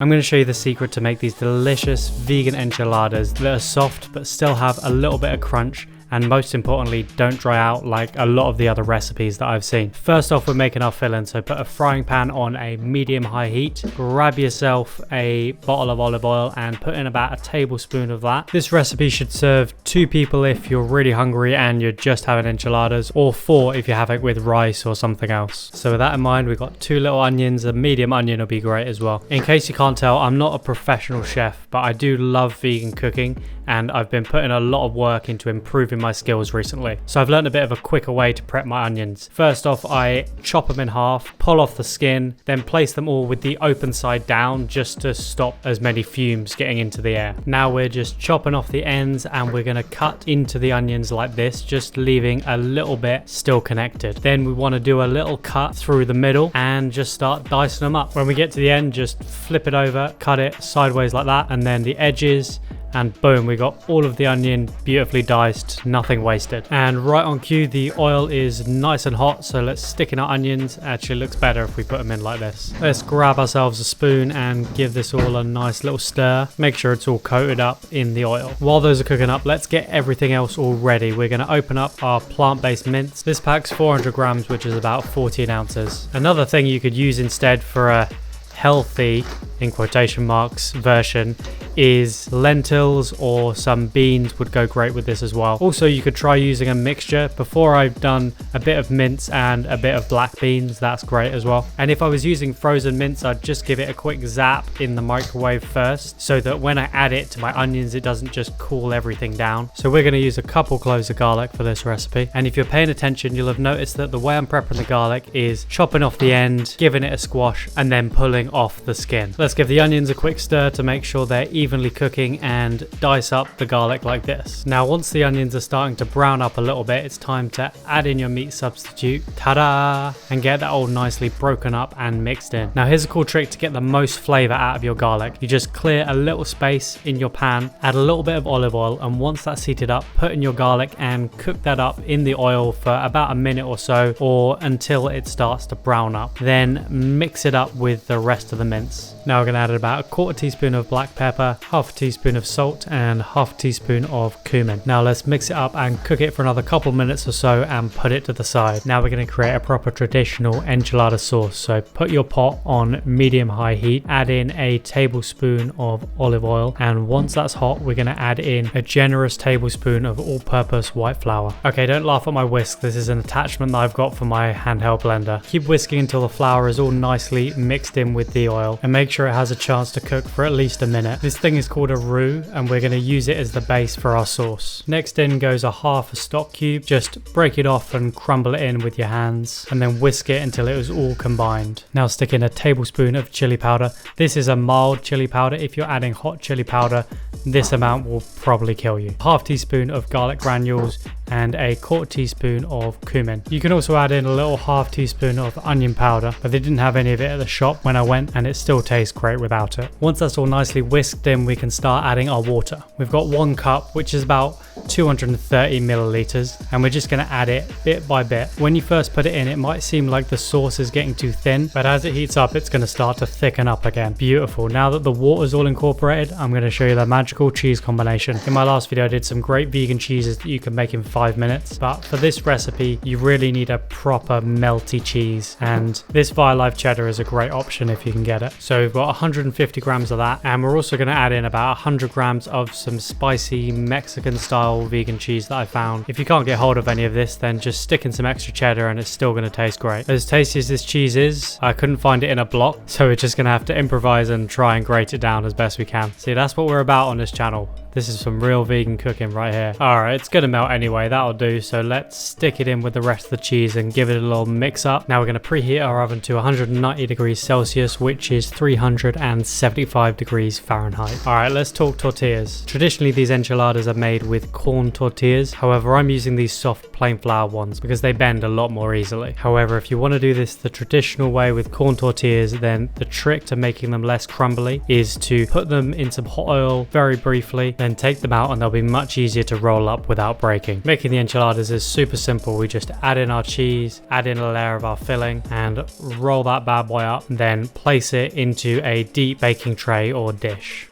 I'm going to show you the secret to make these delicious vegan enchiladas that are soft but still have a little bit of crunch, and most importantly don't dry out like a lot of the other recipes that I've seen. First off, we're making our filling, so put a frying pan on a medium-high heat, grab yourself a bottle of olive oil and put in about a tablespoon of that. This recipe should serve 2 people if you're really hungry and you're just having enchiladas, or 4 if you have it with rice or something else. So with that in mind, we've got 2 little onions. A medium onion will be great as well. In case you can't tell, I'm not a professional chef, but I do love vegan cooking and I've been putting a lot of work into improving my skills recently. So I've learned a bit of a quicker way to prep my onions. First off, I chop them in half, pull off the skin, then place them all with the open side down just to stop as many fumes getting into the air. Now we're just chopping off the ends and we're gonna cut into the onions like this, just leaving a little bit still connected. Then we wanna do a little cut through the middle and just start dicing them up. When we get to the end, just flip it over, cut it sideways like that, and then the edges, and boom, we got all of the onion beautifully diced, nothing wasted. And right on cue, the oil is nice and hot, so let's stick in our onions. Actually looks better if we put them in like this. Let's grab ourselves a spoon and give this all a nice little stir. Make sure it's all coated up in the oil. While those are cooking up, let's get everything else all ready. We're going to open up our plant-based mince. This pack's 400 grams, which is about 14 ounces. Another thing you could use instead for a healthy, in quotation marks, version is lentils, or some beans would go great with this as well. Also, you could try using a mixture. Before, I've done a bit of mince and a bit of black beans. That's great as well. And if I was using frozen mince, I'd just give it a quick zap in the microwave first, so that when I add it to my onions, it doesn't just cool everything down. So we're going to use a couple cloves of garlic for this recipe. And if you're paying attention, you'll have noticed that the way I'm prepping the garlic is chopping off the end, giving it a squash, and then pulling off the skin. Let's give the onions a quick stir to make sure they're evenly cooking and dice up the garlic like this. Now once the onions are starting to brown up a little bit, it's time to add in your meat substitute, ta-da, and get that all nicely broken up and mixed in. Now here's a cool trick to get the most flavor out of your garlic. You just clear a little space in your pan, add a little bit of olive oil, and once that's heated up, put in your garlic and cook that up in the oil for about a minute or so, or until it starts to brown up. Then mix it up with the rest of the mince. Now we're going to add about a 1/4 teaspoon of black pepper, 1/2 teaspoon of salt, and 1/2 teaspoon of cumin. Now let's mix it up and cook it for another couple minutes or so and put it to the side. Now we're going to create a proper traditional enchilada sauce. So put your pot on medium-high heat, add in a tablespoon of olive oil, and once that's hot, we're going to add in a generous tablespoon of all-purpose white flour. Okay, don't laugh at my whisk. This is an attachment that I've got for my handheld blender. Keep whisking until the flour is all nicely mixed in with the oil, and make sure it has a chance to cook for at least a minute. This thing is called a roux, and we're going to use it as the base for our sauce. Next in goes a 1/2 stock cube. Just break it off and crumble it in with your hands, and then whisk it until it was all combined. Now stick in a tablespoon of chili powder. This is a mild chili powder. If you're adding hot chili powder, this amount will probably kill you. 1/2 teaspoon of garlic granules and a 1/4 teaspoon of cumin. You can also add in a little 1/2 teaspoon of onion powder, but they didn't have any of it at the shop when I went, and it still tastes great without it. Once that's all nicely whisked in, we can start adding our water. We've got 1 cup, which is about 230 milliliters, and we're just going to add it bit by bit. When you first put it in, it might seem like the sauce is getting too thin, but as it heats up, it's going to start to thicken up again. Beautiful. Now that the water's all incorporated, I'm going to show you the magical cheese combination. In my last video, I did some great vegan cheeses that you can make in 5 minutes, but for this recipe, you really need a proper melty cheese, and this Violife cheddar is a great option if you can get it. So we've got 150 grams of that, and we're also going to add in about 100 grams of some spicy Mexican style vegan cheese that I found. If you can't get hold of any of this, then just stick in some extra cheddar and it's still going to taste great. As tasty as this cheese is, I couldn't find it in a block, so we're just going to have to improvise and try and grate it down as best we can. See, that's what we're about on this channel. This is some real vegan cooking right here. Alright, it's gonna melt anyway, that'll do. So let's stick it in with the rest of the cheese and give it a little mix up. Now we're gonna preheat our oven to 190 degrees Celsius, which is 375 degrees Fahrenheit. Alright, let's talk tortillas. Traditionally, these enchiladas are made with corn tortillas. However, I'm using these soft plain flour ones because they bend a lot more easily. However, if you want to do this the traditional way with corn tortillas, then the trick to making them less crumbly is to put them in some hot oil very briefly, then then take them out and they'll be much easier to roll up without breaking. Making the enchiladas is super simple. We just add in our cheese, add in a layer of our filling, and roll that bad boy up, then place it into a deep baking tray or dish.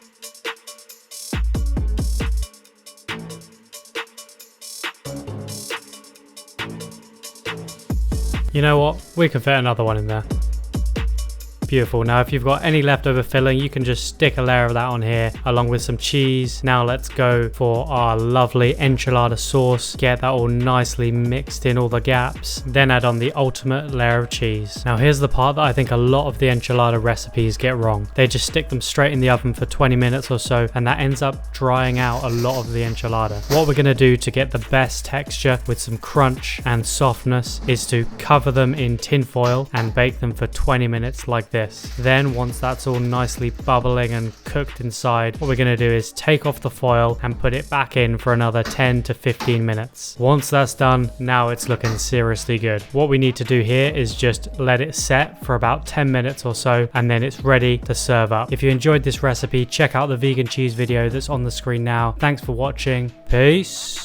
You know what? We can fit another one in there. Beautiful. Now if you've got any leftover filling, you can just stick a layer of that on here along with some cheese. Now let's go for our lovely enchilada sauce. Get that all nicely mixed in all the gaps. Then add on the ultimate layer of cheese. Now here's the part that I think a lot of the enchilada recipes get wrong. They just stick them straight in the oven for 20 minutes or so, and that ends up drying out a lot of the enchilada. What we're going to do to get the best texture with some crunch and softness is to cover them in tin foil and bake them for 20 minutes like this. Then once that's all nicely bubbling and cooked inside, what we're going to do is take off the foil and put it back in for another 10 to 15 minutes. Once that's done, now it's looking seriously good. What we need to do here is just let it set for about 10 minutes or so, and then it's ready to serve up. If you enjoyed this recipe, check out the vegan cheese video that's on the screen now. Thanks for watching. Peace.